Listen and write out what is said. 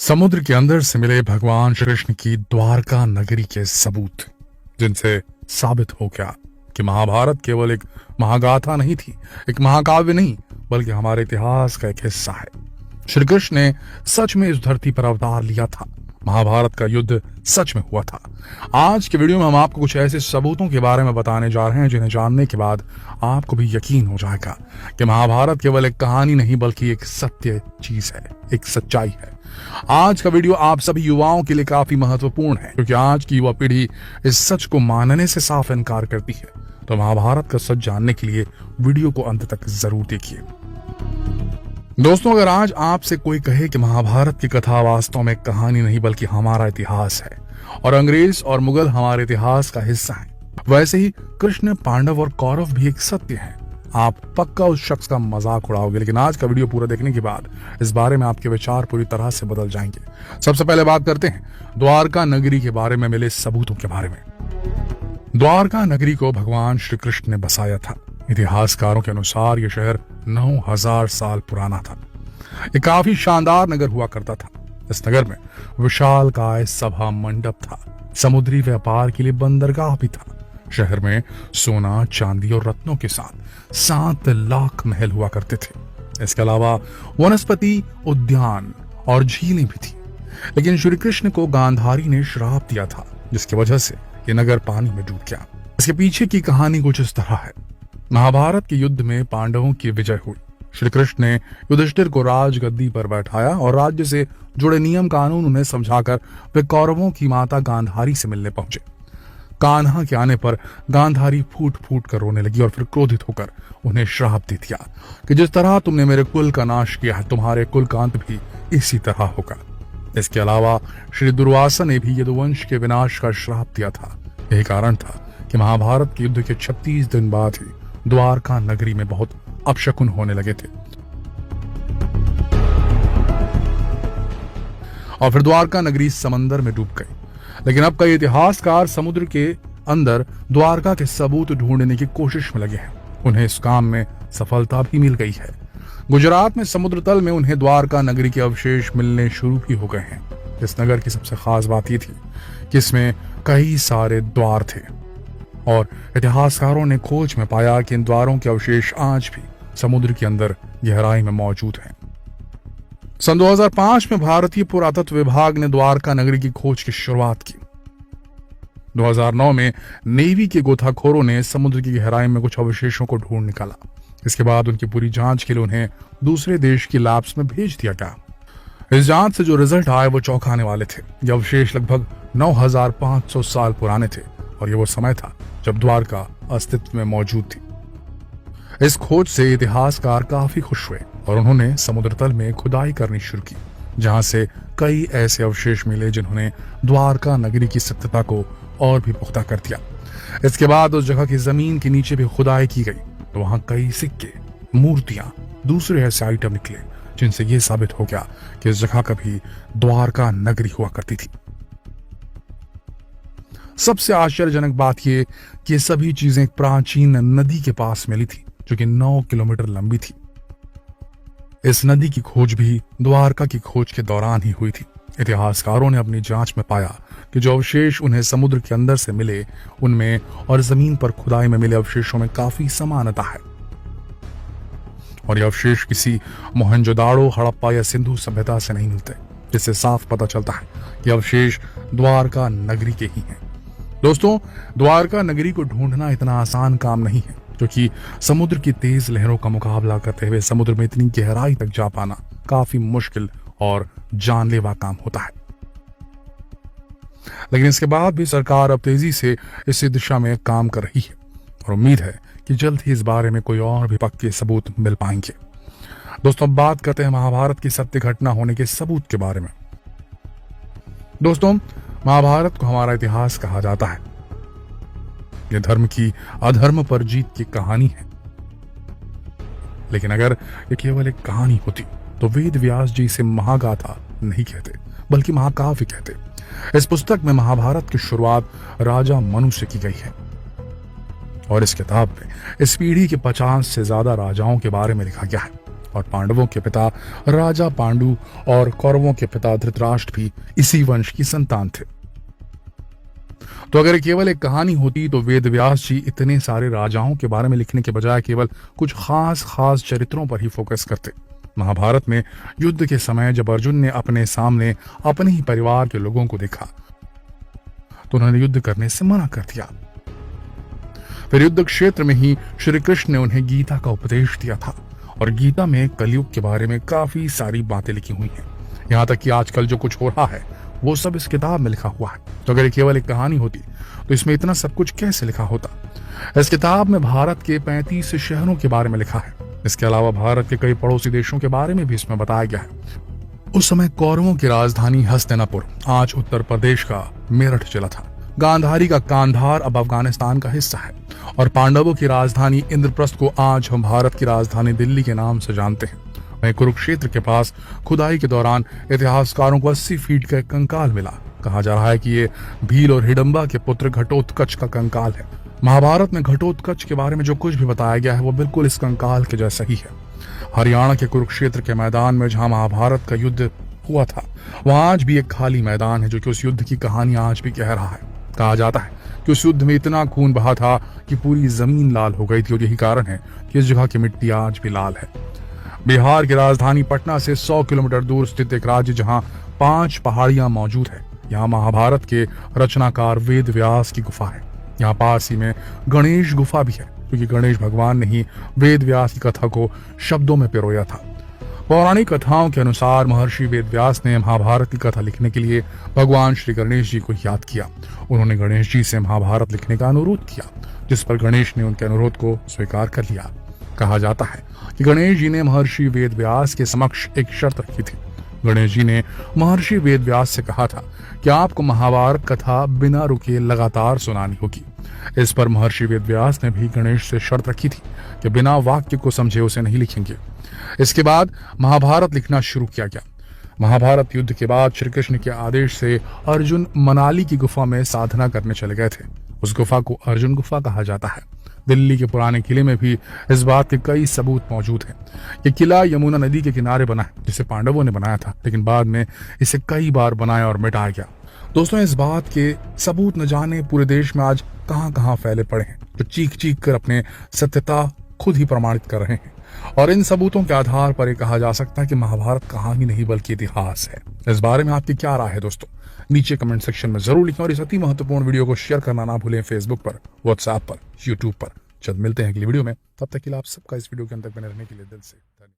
समुद्र के अंदर से मिले भगवान श्री कृष्ण की द्वारका नगरी के सबूत, जिनसे साबित हो गया कि महाभारत केवल एक महागाथा नहीं थी, एक महाकाव्य नहीं, बल्कि हमारे इतिहास का एक हिस्सा है। श्री कृष्ण ने सच में इस धरती पर अवतार लिया था। महाभारत का युद्ध सच में हुआ था। आज के वीडियो में हम आपको कुछ ऐसे सबूतों के बारे में बताने जा रहे हैं जिन्हें जानने के बाद आपको भी यकीन हो जाएगा कि महाभारत केवल एक कहानी नहीं बल्कि एक सत्य चीज है, एक सच्चाई है। आज का वीडियो आप सभी युवाओं के लिए काफी महत्वपूर्ण है, क्योंकि आज की युवा पीढ़ी इस सच को मानने से साफ इनकार करती है। तो महाभारत का सच जानने के लिए वीडियो को अंत तक जरूर देखिए। दोस्तों, अगर आज आपसे कोई कहे कि महाभारत की कथा वास्तव में कहानी नहीं बल्कि हमारा इतिहास है और अंग्रेज और मुगल हमारे इतिहास का हिस्सा है, वैसे ही कृष्ण, पांडव और कौरव भी एक सत्य है, आप पक्का उस शख्स का मजाक उड़ाओगे। लेकिन आज का वीडियो पूरा देखने के बाद इस बारे में आपके विचार पूरी तरह से बदल जाएंगे। सबसे पहले बात करते हैं द्वारका नगरी के बारे में मिले सबूतों के बारे में। द्वारका नगरी को भगवान श्री कृष्ण ने बसाया था। इतिहासकारों के अनुसार यह शहर 9000 साल पुराना था। ये काफी शानदार नगर हुआ करता था। इस नगर में विशालकाय सभा मंडप था, समुद्री व्यापार के लिए बंदरगाह भी था। शहर में सोना, चांदी और रत्नों के साथ 7 लाख महल हुआ करते थे। इसके अलावा वनस्पति उद्यान और झीलें भी थी। लेकिन श्री कृष्ण को गांधारी ने श्राप दिया था, जिसकी वजह से यह नगर पानी में डूब गया। इसके पीछे की कहानी कुछ इस तरह है। महाभारत के युद्ध में पांडवों की विजय हुई। श्री कृष्ण ने युधिष्ठिर को राजगद्दी पर बैठाया और राज्य से जुड़े नियम कानून उन्हें समझाकर वे कौरवों की माता गांधारी से मिलने पहुंचे। कान्हा के आने पर गांधारी फूट फूट कर रोने लगी और फिर क्रोधित होकर उन्हें श्राप दे दिया कि जिस तरह तुमने मेरे कुल का नाश किया है, तुम्हारे कुल का अंत भी इसी तरह होगा। इसके अलावा श्री दुर्वासा ने भी यदुवंश के विनाश का श्राप दिया था। यही कारण था कि महाभारत के युद्ध के 36 दिन बाद ही द्वारका नगरी में बहुत अपशकुन होने लगे थे और फिर द्वारका नगरी समंदर में डूब गई। लेकिन अब कई इतिहासकार समुद्र के अंदर द्वारका के सबूत ढूंढने की कोशिश में लगे हैं। उन्हें इस काम में सफलता भी मिल गई है। गुजरात में समुद्र तल में उन्हें द्वारका नगरी के अवशेष मिलने शुरू भी हो गए हैं। इस नगर की सबसे खास बात यह थी कि इसमें कई सारे द्वार थे और इतिहासकारों ने खोज में पाया कि इन द्वारों के अवशेष आज भी समुद्र के अंदर गहराई में मौजूद हैं। सन 2005 में भारतीय पुरातत्व विभाग ने द्वारका नगरी की खोज की शुरुआत की। 2009 में नेवी के गोताखोरों ने समुद्र की गहराई में कुछ अवशेषों को ढूंढ निकाला। इसके बाद उनकी पूरी जांच के लिए उन्हें दूसरे देश की लैब्स में भेज दिया गया। इस जांच से जो रिजल्ट आए वो चौंकाने वाले थे। ये अवशेष लगभग 9500 साल पुराने थे और ये वो समय था जब द्वारका अस्तित्व में मौजूद थी। इस खोज से इतिहासकार काफी खुश हुए और उन्होंने समुद्र तल में खुदाई करनी शुरू की, जहां से कई ऐसे अवशेष मिले जिन्होंने द्वारका नगरी की सत्यता को और भी पुख्ता कर दिया। इसके बाद उस जगह की जमीन के नीचे भी खुदाई की गई तो वहां कई सिक्के, मूर्तियां, दूसरे ऐसे आइटम निकले जिनसे यह साबित हो गया कि इस जगह कभी द्वारका नगरी हुआ करती थी। सबसे आश्चर्यजनक बात यह कि सभी चीजें एक प्राचीन नदी के पास मिली थी जो कि 9 किलोमीटर लंबी थी। इस नदी की खोज भी द्वारका की खोज के दौरान ही हुई थी। इतिहासकारों ने अपनी जांच में पाया कि जो अवशेष उन्हें समुद्र के अंदर से मिले उनमें और जमीन पर खुदाई में मिले अवशेषों में काफी समानता है और ये अवशेष किसी मोहनजोदाड़ो, हड़प्पा या सिंधु सभ्यता से नहीं मिलते, जिससे साफ पता चलता है कि अवशेष द्वारका नगरी के ही हैं। दोस्तों, द्वारका नगरी को ढूंढना इतना आसान काम नहीं है, क्योंकि समुद्र की तेज लहरों का मुकाबला करते हुए समुद्र में इतनी गहराई तक जा पाना काफी मुश्किल और जानलेवा काम होता है। लेकिन इसके बाद भी सरकार अब तेजी से इस दिशा में काम कर रही है और उम्मीद है कि जल्द ही इस बारे में कोई और भी पक्के सबूत मिल पाएंगे। दोस्तों, अब बात करते हैं महाभारत की सत्य घटना होने के सबूत के बारे में। दोस्तों, महाभारत को हमारा इतिहास कहा जाता है। यह धर्म की अधर्म पर जीत की कहानी है। लेकिन अगर यह केवल एक कहानी होती तो वेद व्यास जी इसे महागाथा नहीं कहते बल्कि महाकाव्य कहते। इस पुस्तक में महाभारत की शुरुआत राजा मनु से की गई है और इस किताब में इस पीढ़ी के 50 से ज्यादा राजाओं के बारे में लिखा गया है। और पांडवों के पिता राजा पांडु और कौरवों के पिता धृतराष्ट्र भी इसी वंश की संतान थे। तो अगर केवल एक कहानी होती तो वेद व्यास जी इतने सारे राजाओं के बारे में लिखने के बजाय केवल कुछ खास खास चरित्रों पर ही फोकस करते। महाभारत में युद्ध के समय जब अर्जुन ने अपने सामने अपने ही परिवार के लोगों को देखा तो उन्होंने युद्ध करने से मना कर दिया। फिर युद्ध क्षेत्र में ही श्री कृष्ण ने उन्हें गीता का उपदेश दिया था और गीता में कलयुग के बारे में काफी सारी बातें लिखी हुई हैं। यहाँ तक कि आजकल जो कुछ हो रहा है वो सब इस किताब में लिखा हुआ है। तो अगर केवल एक कहानी होती तो इसमें इतना सब कुछ कैसे लिखा होता। इस किताब में भारत के 35 शहरों के बारे में लिखा है। इसके अलावा भारत के कई पड़ोसी देशों के बारे में भी इसमें बताया गया है। उस समय कौरवों की राजधानी हस्तिनापुर, आज उत्तर प्रदेश का मेरठ जिला था। गांधारी का कांधार अब अफगानिस्तान का हिस्सा है और पांडवों की राजधानी इंद्रप्रस्थ को आज हम भारत की राजधानी दिल्ली के नाम से जानते हैं। वहीं कुरुक्षेत्र के पास खुदाई के दौरान इतिहासकारों को 80 फीट का एक कंकाल मिला। कहा जा रहा है कि ये भील और हिडंबा के पुत्र घटोत्कच का कंकाल है। महाभारत में घटोत्कच के बारे में जो कुछ भी बताया गया है वो बिल्कुल इस कंकाल के जैसा ही है। हरियाणा के कुरुक्षेत्र के मैदान में जहां महाभारत का युद्ध हुआ था वहां आज भी एक खाली मैदान है जो कि उस युद्ध की कहानी आज भी कह रहा है। कहा जाता है कि उस युद्ध में इतना खून बहा था कि पूरी जमीन लाल हो गई थी और यही कारण है कि इस जगह की मिट्टी आज भी लाल है। बिहार की राजधानी पटना से 100 किलोमीटर दूर स्थित एक राज्य जहां 5 पहाड़ियां मौजूद है, यहाँ महाभारत के रचनाकार वेद व्यास की गुफा है। यहाँ पारसी में गणेश गुफा भी है क्योंकि गणेश भगवान ने ही वेद व्यास की कथा को शब्दों में पिरोया था। पौराणिक कथाओं के अनुसार महर्षि वेद व्यास ने महाभारत की कथा लिखने के लिए भगवान श्री गणेश जी को याद किया। उन्होंने गणेश जी से महाभारत लिखने का अनुरोध किया, जिस पर गणेश ने उनके अनुरोध को स्वीकार कर लिया। कहा जाता है कि गणेश जी ने महर्षि वेद व्यास के समक्ष एक शर्त रखी थी। गणेश जी ने महर्षि वेद व्यास से कहा था कि आपको महाभारत कथा बिना रुके लगातार सुनानी होगी। इस पर महर्षि वेद व्यास ने भी गणेश से शर्त रखी थी कि बिना वाक्य को समझे उसे नहीं लिखेंगे। इसके बाद महाभारत लिखना शुरू किया गया। महाभारत युद्ध के बाद श्री कृष्ण के आदेश से अर्जुन मनाली की गुफा में साधना करने चले गए थे। उस गुफा को अर्जुन गुफा कहा जाता है। दिल्ली के पुराने किले में भी इस बात के कई सबूत मौजूद हैं। ये किला यमुना नदी के किनारे बना है, जिसे पांडवों ने बनाया था, लेकिन बाद में इसे कई बार बनाया और मिटाया गया। दोस्तों, इस बात के सबूत न जाने पूरे देश में आज कहां कहां फैले पड़े हैं, जो चीख चीख कर अपने सत्यता खुद ही प्रमाणित कर रहे हैं। और इन सबूतों के आधार पर यह कहा जा सकता है कि महाभारत कहानी नहीं बल्कि इतिहास है। इस बारे में आपकी क्या राय है दोस्तों? नीचे कमेंट सेक्शन में जरूर लिखें और इस अति महत्वपूर्ण वीडियो को शेयर करना ना भूलें फेसबुक पर, व्हाट्सएप पर, यूट्यूब पर। जल्द मिलते हैं अगली वीडियो में। तब तक के लिए आप सबका इस वीडियो के अंत तक बने रहने के लिए दिल से धन्यवाद।